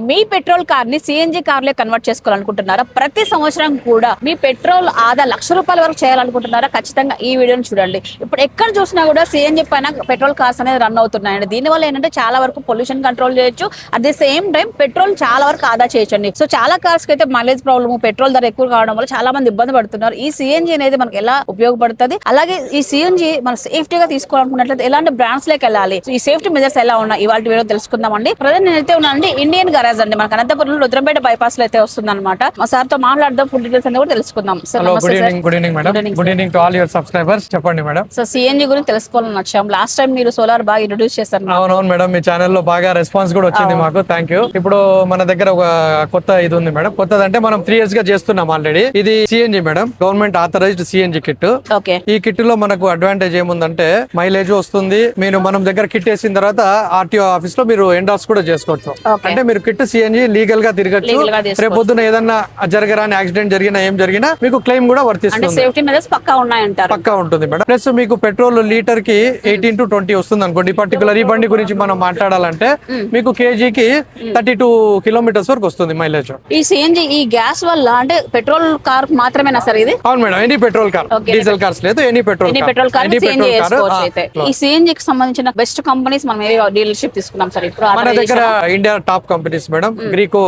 మీ petrol car ని CNG car లో convert చేసుకోవాలనుకుంటున్నారా? ప్రతి సంవత్సరం కూడా మీ పెట్రోల్ ఆదా ₹1,00,000 వరకు చేయాలనుకుంటున్నారా? ఖచ్చితంగా ఈ వీడియోని చూడండి. ఇప్పుడు ఎక్కడ చూసినా కూడా సిఎన్జి పైన పెట్రోల్ కార్స్ అనేది రన్ అవుతున్నాయండి. దీనివల్ల ఏంటంటే చాలా వరకు పొల్యూషన్ కంట్రోల్ చేయొచ్చు. At the same time petrol చాలా వరకు ఆదా చేయొచ్చండి. సో చాలా కార్స్ కి అయితే మైలేజ్ ప్రాబ్లమ్, పెట్రోల్ ధర ఎక్కువ కావడం వల్ల చాలా మంది ఇబ్బంది పడుతున్నారు. ఈ సిఎన్జి అనేది మనకి ఎలా ఉపయోగపడుతుంది, అలాగే ఈ సిఎన్జి మనం సేఫ్టీగా తీసుకోవాలనుకున్నట్లయితే ఎలాంటి బ్రాండ్స్ లోకి వెళ్ళాలి, ఈ సేఫ్టీ మెజర్స్ ఎలా ఉన్నాయి, ఇవాళ వీడియో తెలుసుకుందామండి. ప్రజెంట్ నేనైతే ఉన్నానండి ఇండియన్ గరాజ్ అండి, మనకు అనంతపురంలో రుద్రంపేట బైపాస్ లో అయితే వస్తుంది అనమాట. మా సార్ తో మాట్లాడదాం, ఫుల్ డీటెయిల్స్ అన్ని కూడా తెలుసుకుందాం. Good evening madam. Good evening to all your subscribers. చెప్పండి మేడం. సో సిఎన్జి గురించి తెలుసుకోవాలని వచ్చాం. లాస్ట్ టైం మీరు సోలార్ బాగా ఇంట్రొడ్యూస్ చేశారు. అవునవును మేడం, మీ ఛానల్ లో బాగా రెస్పాన్స్ కూడా వచ్చింది మాకు, థ్యాంక్ యూ. ఇప్పుడు మన దగ్గర ఒక కొత్త ఇది ఉంది మేడం. కొత్తదంటే మనం 3 years గా చేస్తున్నాం ఆల్రెడీ. ఇది CNG madam, government authorised CNG kit. ఈ కిట్ లో మనకు అడ్వాంటేజ్ ఏముందంటే మైలేజ్ వస్తుంది. మనం దగ్గర కిట్ వేసిన తర్వాత ఆర్టీఓ ఆఫీస్ లో మీరు ఎండార్స్ కూడా చేసుకోవచ్చు. అంటే మీరు కిట్ సిఎన్జి లీగల్ గా తిరగచ్చు. రేపు పొద్దున ఏదన్నా జరగరాని యాక్సిడెంట్ జరిగినా ఏం జరిగినా మీకు క్లెయిమ్ కూడా వర్తిస్తుంది. సేఫ్టీ మెజర్స్ పక్కా ఉన్నాయంటారు. పక్కా ఉంటుంది మేడం. ప్లస్ మీకు పెట్రోల్ లీటర్ కి 18 to 20 వస్తుంది అనుకోండి. పర్టికులర్ ఈ బండి గురించి మనం మాట్లాడాలంటే మీకు కేజీకి 32 kilometers వరకు వస్తుంది మైలేజ్. ఈ సిఎన్జి ఈ గ్యాస్ వల్ల అంటే పెట్రోల్ కార్ మాత్రమేనా సార్ ఇది? అవును madam, any petrol car, diesel cars లేదు, ఎనీ పెట్రోల్ కార్. ఈ సిఎన్జి కి సంబంధించిన బెస్ట్ కంపెనీస్ మనం ఏ డీలర్షిప్ తీసుకున్నాం సార్ ఇప్పుడు? మన దగ్గర India top companies madam. Greco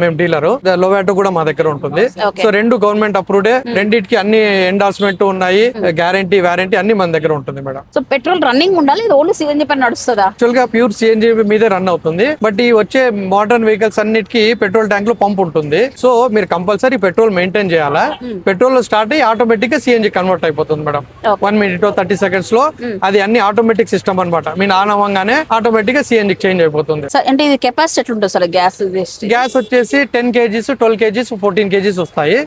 మేము డీలర్, లోవాటో కూడా మా దగ్గర ఉంటుంది. సో 2 గవర్నమెంట్ అప్రూవ్డ్, రెండింటికి అన్ని ఎండార్స్మెంట్ ఉన్నాయి, గ్యారంటీ వారంటీ అన్ని మన దగ్గర ఉంటుంది మేడం. సో పెట్రోల్ రన్నింగ్ ఉండాలి, ఇది ఓన్లీ సిఎన్జి పైన నడుస్తుందా? యాక్చువల్ గా ప్యూర్ సిఎన్జి మీదే రన్ అవుతుంది. బట్ ఈ వచ్చే మోడర్న్ వెహికల్స్ అన్నిటికీ పెట్రోల్ ట్యాంక్ లో పంప్ ఉంటుంది. సో మీరు కంపల్సరీ పెట్రోల్ మెయింటైన్ చేయాలా. పెట్రోల్ స్టార్ట్ అయ్యి ఆటోమేటిక్ గా సిఎన్జి కన్వర్ట్ అయిపోతుంది మేడం. 1 minute 30 seconds లో అది అన్ని ఆటోమేటిక్ సిస్టమ్ అనమాట. మీరు ఆన్ అవ్వగానే ఆటోమేటిక్ గా సిఎన్జి చేంజ్ అయిపోతుంది. అంటే ఇది కెపాసిటీ ఎట్లుంటుంది సార్? గ్యాస్ వచ్చేసి 10 kgs, 12 kgs, 14 kgs వస్తాయి.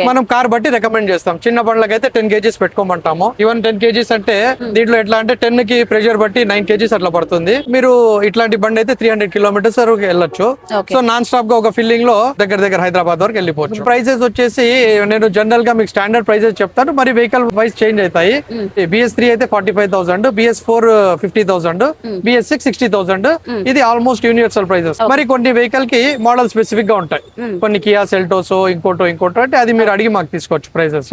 మనం కార్ బట్టి రికమెండ్ చేస్తాం. చిన్న బండ్లకి అయితే 10 kgs పెట్టుకోమంటాము. ఈవెన్ 10 kgs అంటే దీంట్లో ఎట్లా అంటే 10 కి ప్రెషర్ బట్టి 9 kgs అట్లా పడుతుంది. మీరు ఇట్లాంటి బండి అయితే 300 kilometers వరకు వెళ్ళొచ్చు. సో నాన్ స్టాప్ గా ఒక ఫిల్లింగ్ లో దగ్గర హైదరాబాద్ వరకు వెళ్ళిపోవచ్చు. ప్రైసెస్ వచ్చేసి నేను జనరల్ గా మీకు స్టాండర్డ్ ప్రైసెస్ చెప్తాను, మరి వెహికల్ వైజ్ చేంజ్ అవుతాయి. BS3 అయితే 45,000, BS4 50,000, BS6 60,000. ఇది ఆల్మోస్ట్ యూనివర్సల్ ప్రైసెస్. మరి కొన్ని వెహికల్ కి మోడల్ స్పెసిఫిక్ గా ఉంటాయి. కొన్ని కియా సెల్టోస్ ఇంకోటో అంటే అది మీరు అడిగి మాకు తీసుకోవచ్చు ప్రైసెస్.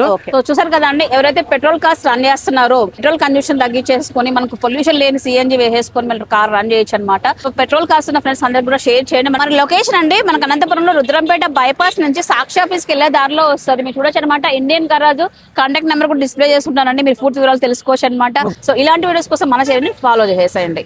చూసారు కదా అండి, ఎవరైతే పెట్రోల్ కార్స్ రన్ చేస్తున్నారో పెట్రోల్ కన్జ్యూషన్ తగ్గించేసుకొని మనకు పొల్యూషన్ లేని సిఎన్జి వేసేసుకొని మీరు కార్ రన్ చేయొచ్చు అనమాట. పెట్రోల్ కార్స్ ఉన్న ఫ్రెండ్స్ అందరూ కూడా షేర్ చేయండి. మన లొకేషన్ అండి మనకు అనంతపురంలో రుద్రంపేట బైపాస్ నుంచి సాక్షి ఆఫీస్ కి వెళ్లే దారిలో వస్తుంది. మీరు చూడొచ్చు అనమాట. ఇండియన్ గరాజ్ కాంటాక్ట్ నెంబర్ కూడా డిస్ప్లే చేస్తుంటానండి, మీరు పూర్తి వివరాలు తెలుసుకోవచ్చు అనమాట. సో ఇలాంటి వీడియోస్ కోసం మన ఛానల్ ని ఫాలో చేసేయండి.